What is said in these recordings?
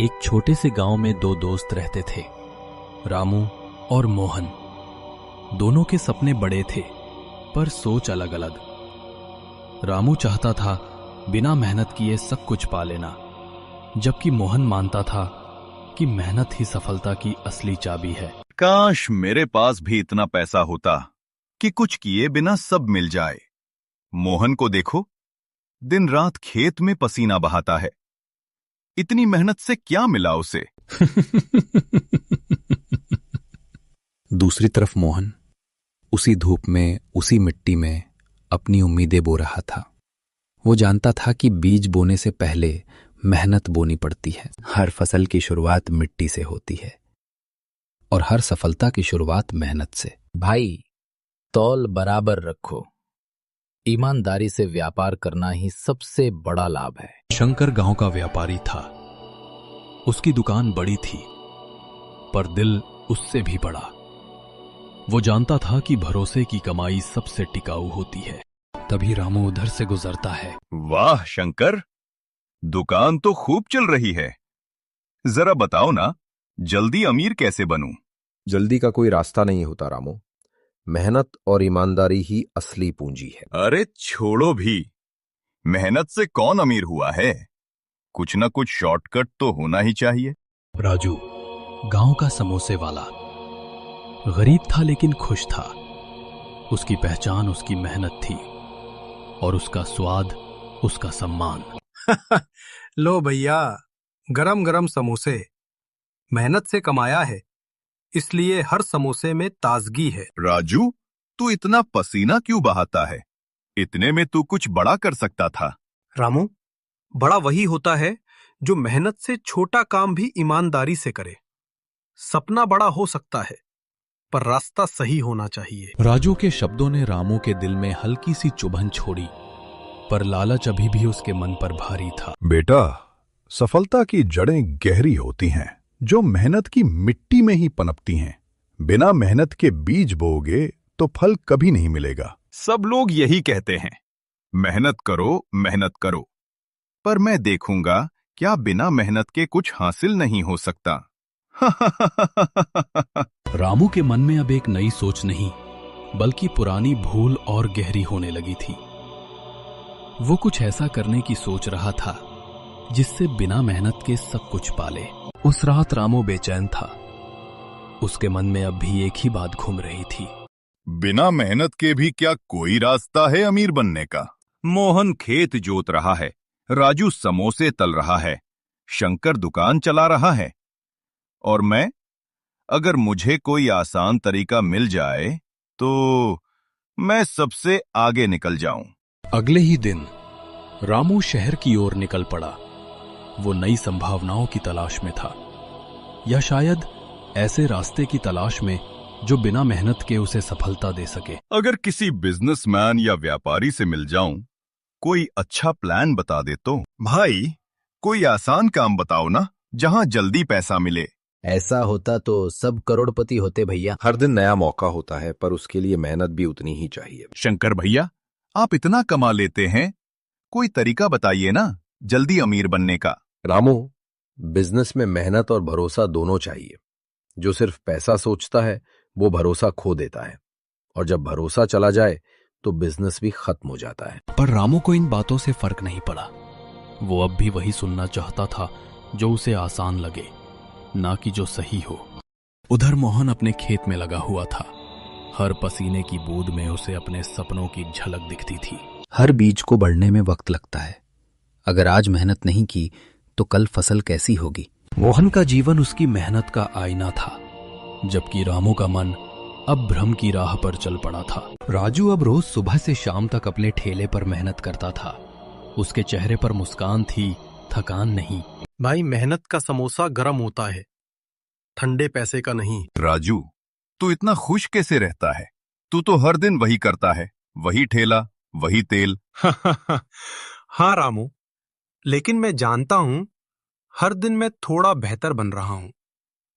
एक छोटे से गांव में दो दोस्त रहते थे, रामू और मोहन। दोनों के सपने बड़े थे, पर सोच अलग अलग। रामू चाहता था बिना मेहनत किए सब कुछ पा लेना, जबकि मोहन मानता था कि मेहनत ही सफलता की असली चाबी है। काश मेरे पास भी इतना पैसा होता कि कुछ किए बिना सब मिल जाए। मोहन को देखो, दिन रात खेत में पसीना बहाता है। इतनी मेहनत से क्या मिला उसे? दूसरी तरफ मोहन उसी धूप में, उसी मिट्टी में अपनी उम्मीदें बो रहा था। वो जानता था कि बीज बोने से पहले मेहनत बोनी पड़ती है। हर फसल की शुरुआत मिट्टी से होती है और हर सफलता की शुरुआत मेहनत से। भाई, तौल बराबर रखो। ईमानदारी से व्यापार करना ही सबसे बड़ा लाभ है। शंकर गांव का व्यापारी था। उसकी दुकान बड़ी थी, पर दिल उससे भी बड़ा। वो जानता था कि भरोसे की कमाई सबसे टिकाऊ होती है। तभी रामू उधर से गुजरता है। वाह शंकर, दुकान तो खूब चल रही है। जरा बताओ ना, जल्दी अमीर कैसे बनूं? जल्दी का कोई रास्ता नहीं होता रामू। मेहनत और ईमानदारी ही असली पूंजी है। अरे छोड़ो भी, मेहनत से कौन अमीर हुआ है? कुछ ना कुछ शॉर्टकट तो होना ही चाहिए। राजू, गांव का समोसे वाला, गरीब था लेकिन खुश था। उसकी पहचान उसकी मेहनत थी और उसका स्वाद उसका सम्मान। लो भैया, गरम गरम समोसे। मेहनत से कमाया है, इसलिए हर समोसे में ताजगी है। राजू, तू इतना पसीना क्यों बहाता है? इतने में तू कुछ बड़ा कर सकता था। रामू, बड़ा वही होता है जो मेहनत से छोटा काम भी ईमानदारी से करे। सपना बड़ा हो सकता है, पर रास्ता सही होना चाहिए। राजू के शब्दों ने रामू के दिल में हल्की सी चुभन छोड़ी, पर लालच अभी भी उसके मन पर भारी था। बेटा, सफलता की जड़ें गहरी होती हैं, जो मेहनत की मिट्टी में ही पनपती हैं। बिना मेहनत के बीज बोओगे तो फल कभी नहीं मिलेगा। सब लोग यही कहते हैं, मेहनत करो, मेहनत करो। पर मैं देखूंगा क्या बिना मेहनत के कुछ हासिल नहीं हो सकता। रामू के मन में अब एक नई सोच नहीं, बल्कि पुरानी भूल और गहरी होने लगी थी। वो कुछ ऐसा करने की सोच रहा था जिससे बिना मेहनत के सब कुछ पाले। उस रात रामू बेचैन था। उसके मन में अब भी एक ही बात घूम रही थी। बिना मेहनत के भी क्या कोई रास्ता है अमीर बनने का? मोहन खेत जोत रहा है, राजू समोसे तल रहा है, शंकर दुकान चला रहा है, और मैं? अगर मुझे कोई आसान तरीका मिल जाए तो मैं सबसे आगे निकल जाऊं। अगले ही दिन रामू शहर की ओर निकल पड़ा। वो नई संभावनाओं की तलाश में था, या शायद ऐसे रास्ते की तलाश में जो बिना मेहनत के उसे सफलता दे सके। अगर किसी बिजनेसमैन या व्यापारी से मिल जाऊं, कोई अच्छा प्लान बता दे तो। भाई, कोई आसान काम बताओ ना, जहां जल्दी पैसा मिले। ऐसा होता तो सब करोड़पति होते भैया। हर दिन नया मौका होता है, पर उसके लिए मेहनत भी उतनी ही चाहिए। शंकर भैया, आप इतना कमा लेते हैं, कोई तरीका बताइए ना जल्दी अमीर बनने का। रामू, बिजनेस में मेहनत और भरोसा दोनों चाहिए। जो सिर्फ पैसा सोचता है वो भरोसा खो देता है, और जब भरोसा चला जाए तो बिजनेस भी खत्म हो जाता है। पर रामू को इन बातों से फर्क नहीं पड़ा। वो अब भी वही सुनना चाहता था जो उसे आसान लगे, ना कि जो सही हो। उधर मोहन अपने खेत में लगा हुआ था। हर पसीने की बूंद में उसे अपने सपनों की झलक दिखती थी। हर बीज को बढ़ने में वक्त लगता है। अगर आज मेहनत नहीं की तो कल फसल कैसी होगी। मोहन का जीवन उसकी मेहनत का आईना था, जबकि रामू का मन अब भ्रम की राह पर चल पड़ा था। राजू अब रोज सुबह से शाम तक अपने ठेले पर मेहनत करता था। उसके चेहरे पर मुस्कान थी, थकान नहीं। भाई, मेहनत का समोसा गरम होता है, ठंडे पैसे का नहीं। राजू, तू इतना खुश कैसे रहता है? तू तो हर दिन वही करता है, वही ठेला, वही तेल। हाँ रामू, लेकिन मैं जानता हूं हर दिन मैं थोड़ा बेहतर बन रहा हूं।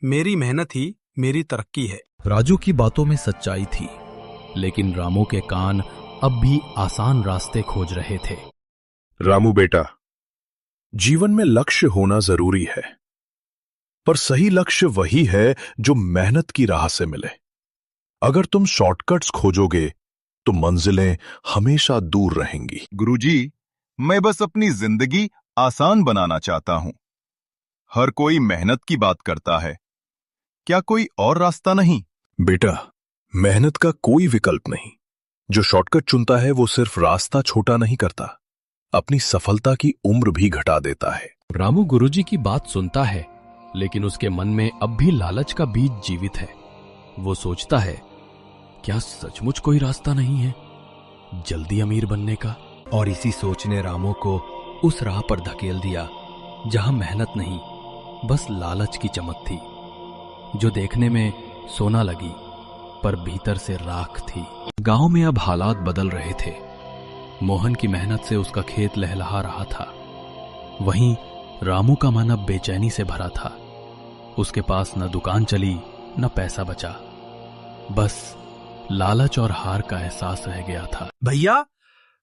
मेरी मेहनत ही मेरी तरक्की है। राजू की बातों में सच्चाई थी, लेकिन रामू के कान अब भी आसान रास्ते खोज रहे थे। रामू बेटा, जीवन में लक्ष्य होना जरूरी है, पर सही लक्ष्य वही है जो मेहनत की राह से मिले। अगर तुम शॉर्टकट्स खोजोगे तो मंजिलें हमेशा दूर रहेंगी। गुरुजी, मैं बस अपनी जिंदगी आसान बनाना चाहता हूं। हर कोई मेहनत की बात करता है, क्या कोई और रास्ता नहीं? बेटा, मेहनत का कोई विकल्प नहीं। जो शॉर्टकट चुनता है वो सिर्फ रास्ता छोटा नहीं करता, अपनी सफलता की उम्र भी घटा देता है। रामू गुरुजी की बात सुनता है, लेकिन उसके मन में अब भी लालच का बीज जीवित है। वो सोचता है, क्या सचमुच कोई रास्ता नहीं है जल्दी अमीर बनने का? और इसी सोच ने रामू को उस राह पर धकेल दिया जहां मेहनत नहीं, बस लालच की चमक थी, जो देखने में सोना लगी पर भीतर से राख थी। गांव में अब हालात बदल रहे थे। मोहन की मेहनत से उसका खेत लहलहा रहा था। वहीं रामू का मन अब बेचैनी से भरा था। उसके पास न दुकान चली न पैसा बचा, बस लालच और हार का एहसास रह गया था। भैया,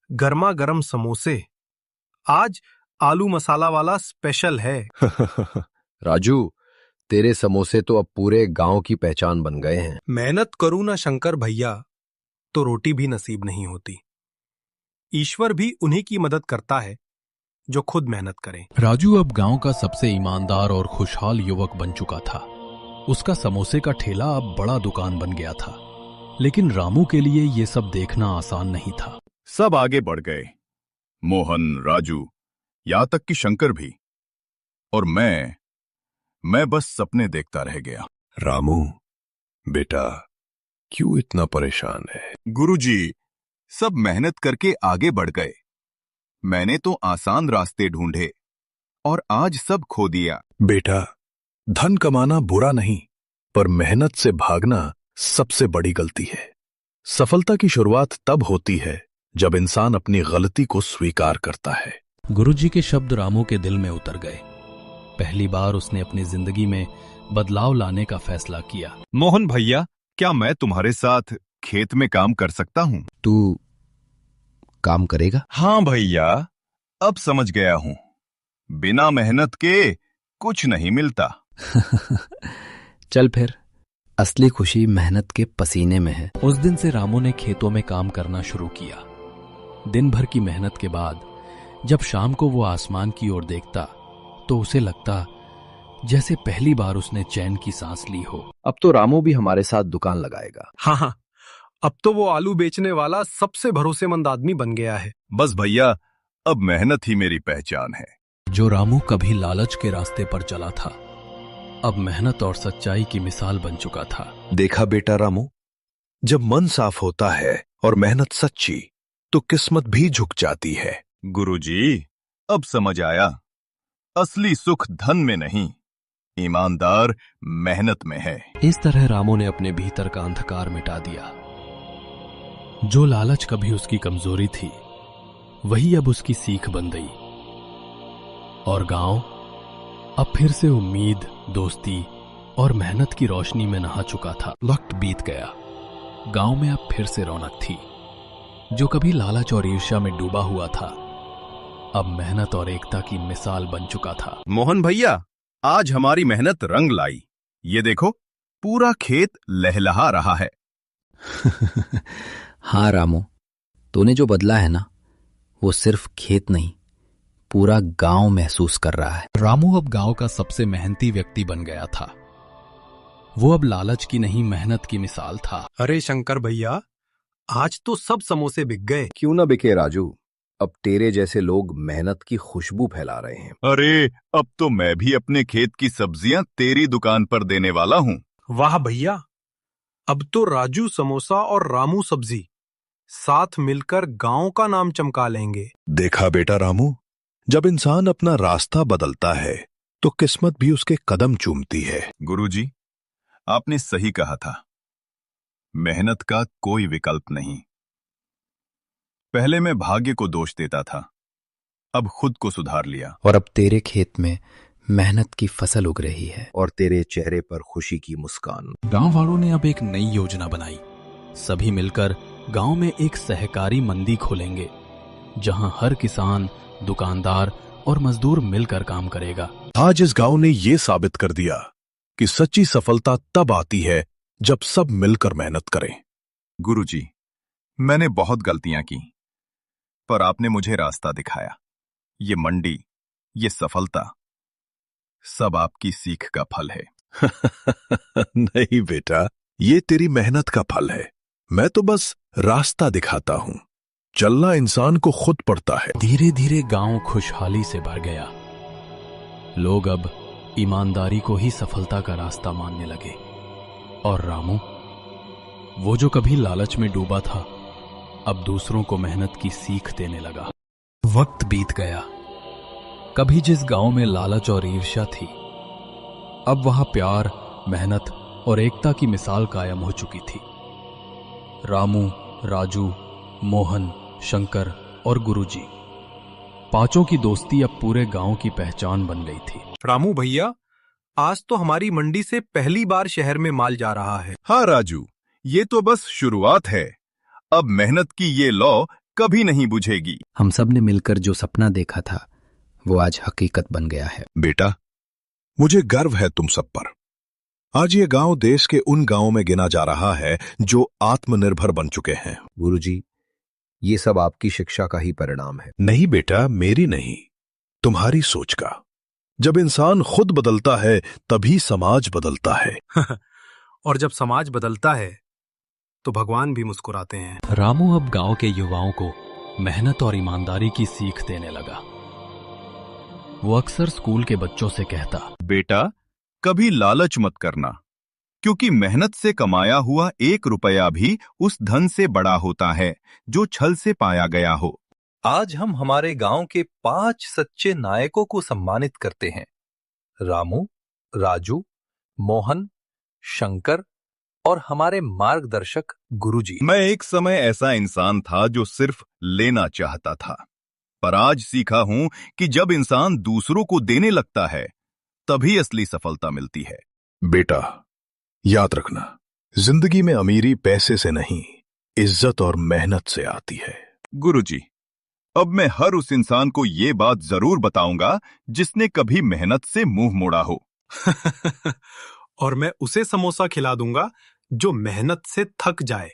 गर्मा गर्म समोसे, आज आलू मसाला वाला स्पेशल है। राजू, तेरे समोसे तो अब पूरे गांव की पहचान बन गए हैं। मेहनत करूं ना शंकर भैया तो रोटी भी नसीब नहीं होती। ईश्वर भी उन्हीं की मदद करता है जो खुद मेहनत करें। राजू अब गांव का सबसे ईमानदार और खुशहाल युवक बन चुका था। उसका समोसे का ठेला अब बड़ा दुकान बन गया था। लेकिन रामू के लिए ये सब देखना आसान नहीं था। सब आगे बढ़ गए, मोहन, राजू, यहां तक कि शंकर भी। और मैं बस सपने देखता रह गया। रामू बेटा, क्यों इतना परेशान है? गुरुजी, सब मेहनत करके आगे बढ़ गए। मैंने तो आसान रास्ते ढूंढे और आज सब खो दिया। बेटा, धन कमाना बुरा नहीं, पर मेहनत से भागना सबसे बड़ी गलती है। सफलता की शुरुआत तब होती है जब इंसान अपनी गलती को स्वीकार करता है। गुरुजी के शब्द रामू के दिल में उतर गए। पहली बार उसने अपनी जिंदगी में बदलाव लाने का फैसला किया। मोहन भैया, क्या मैं तुम्हारे साथ खेत में काम कर सकता हूं? तू काम करेगा? हाँ भैया, अब समझ गया हूं। बिना मेहनत के कुछ नहीं मिलता। चल फिर, असली खुशी मेहनत के पसीने में है। उस दिन से रामू ने खेतों में काम करना शुरू किया। दिन भर की मेहनत के बाद जब शाम को वो आसमान की ओर देखता तो उसे लगता जैसे पहली बार उसने चैन की सांस ली हो। अब तो रामू भी हमारे साथ दुकान लगाएगा। हाँ, अब तो वो आलू बेचने वाला सबसे भरोसेमंद आदमी बन गया है। बस भैया, अब मेहनत ही मेरी पहचान है। जो रामू कभी लालच के रास्ते पर चला था, अब मेहनत और सच्चाई की मिसाल बन चुका था। देखा बेटा रामू, जब मन साफ होता है और मेहनत सच्ची, तो किस्मत भी झुक जाती है। गुरुजी, अब समझ आया, असली सुख धन में नहीं, ईमानदार मेहनत में है। इस तरह रामू ने अपने भीतर का अंधकार मिटा दिया। जो लालच कभी उसकी कमजोरी थी, वही अब उसकी सीख बन गई। और गांव अब फिर से उम्मीद, दोस्ती और मेहनत की रोशनी में नहा चुका था। वक्त बीत गया। गांव में अब फिर से रौनक थी। जो कभी लालच और ईर्ष्या में डूबा हुआ था, अब मेहनत और एकता की मिसाल बन चुका था। मोहन भैया, आज हमारी मेहनत रंग लाई। ये देखो, पूरा खेत लहलहा रहा है। हाँ रामू, तूने जो बदला है ना, वो सिर्फ खेत नहीं, पूरा गांव महसूस कर रहा है। रामू अब गांव का सबसे मेहनती व्यक्ति बन गया था। वो अब लालच की नहीं, मेहनत की मिसाल था। अरे शंकर भैया, आज तो सब समोसे बिक गए। क्यों ना बिके राजू, अब तेरे जैसे लोग मेहनत की खुशबू फैला रहे हैं। अरे, अब तो मैं भी अपने खेत की सब्जियां तेरी दुकान पर देने वाला हूं। वाह भैया, अब तो राजू समोसा और रामू सब्जी साथ मिलकर गांव का नाम चमका लेंगे। देखा बेटा रामू, जब इंसान अपना रास्ता बदलता है तो किस्मत भी उसके कदम चूमती है। गुरुजी, आपने सही कहा था, मेहनत का कोई विकल्प नहीं। पहले मैं भाग्य को दोष देता था, अब खुद को सुधार लिया। और अब तेरे खेत में मेहनत की फसल उग रही है और तेरे चेहरे पर खुशी की मुस्कान। गांव वालों ने अब एक नई योजना बनाई। सभी मिलकर गांव में एक सहकारी मंडी खोलेंगे, जहां हर किसान, दुकानदार और मजदूर मिलकर काम करेगा। आज इस गांव ने यह साबित कर दिया कि सच्ची सफलता तब आती है जब सब मिलकर मेहनत करें। गुरुजी, मैंने बहुत गलतियां की, पर आपने मुझे रास्ता दिखाया। ये मंडी, ये सफलता, सब आपकी सीख का फल है। नहीं बेटा, ये तेरी मेहनत का फल है। मैं तो बस रास्ता दिखाता हूं। चलना इंसान को खुद पड़ता है। धीरे धीरे गांव खुशहाली से भर गया। लोग अब ईमानदारी को ही सफलता का रास्ता मानने लगे। और रामू, वो जो कभी लालच में डूबा था, अब दूसरों को मेहनत की सीख देने लगा। वक्त बीत गया। कभी जिस गांव में लालच और ईर्ष्या थी, अब वहां प्यार, मेहनत और एकता की मिसाल कायम हो चुकी थी। रामू, राजू, मोहन, शंकर और गुरुजी, पांचों की दोस्ती अब पूरे गांव की पहचान बन गई थी। रामू भैया, आज तो हमारी मंडी से पहली बार शहर में माल जा रहा है। हाँ राजू, ये तो बस शुरुआत है। अब मेहनत की ये लौ कभी नहीं बुझेगी। हम सब ने मिलकर जो सपना देखा था वो आज हकीकत बन गया है। बेटा, मुझे गर्व है तुम सब पर। आज ये गांव देश के उन गांवों में गिना जा रहा है जो आत्मनिर्भर बन चुके हैं। गुरुजी, ये सब आपकी शिक्षा का ही परिणाम है। नहीं बेटा, मेरी नहीं, तुम्हारी सोच का। जब इंसान खुद बदलता है तभी समाज बदलता है। और जब समाज बदलता है तो भगवान भी मुस्कुराते हैं। रामू अब गांव के युवाओं को मेहनत और ईमानदारी की सीख देने लगा। वो अक्सर स्कूल के बच्चों से कहता, बेटा, कभी लालच मत करना, क्योंकि मेहनत से कमाया हुआ 1 रुपया भी उस धन से बड़ा होता है जो छल से पाया गया हो। आज हम हमारे गांव के 5 सच्चे नायकों को सम्मानित करते हैं। रामू, राजू, मोहन, शंकर और हमारे मार्गदर्शक गुरुजी। मैं एक समय ऐसा इंसान था जो सिर्फ लेना चाहता था, पर आज सीखा हूं कि जब इंसान दूसरों को देने लगता है तभी असली सफलता मिलती है। बेटा, याद रखना, जिंदगी में अमीरी पैसे से नहीं, इज्जत और मेहनत से आती है। गुरुजी, अब मैं हर उस इंसान को ये बात जरूर बताऊंगा जिसने कभी मेहनत से मुंह मोड़ा हो। और मैं उसे समोसा खिला दूंगा जो मेहनत से थक जाए।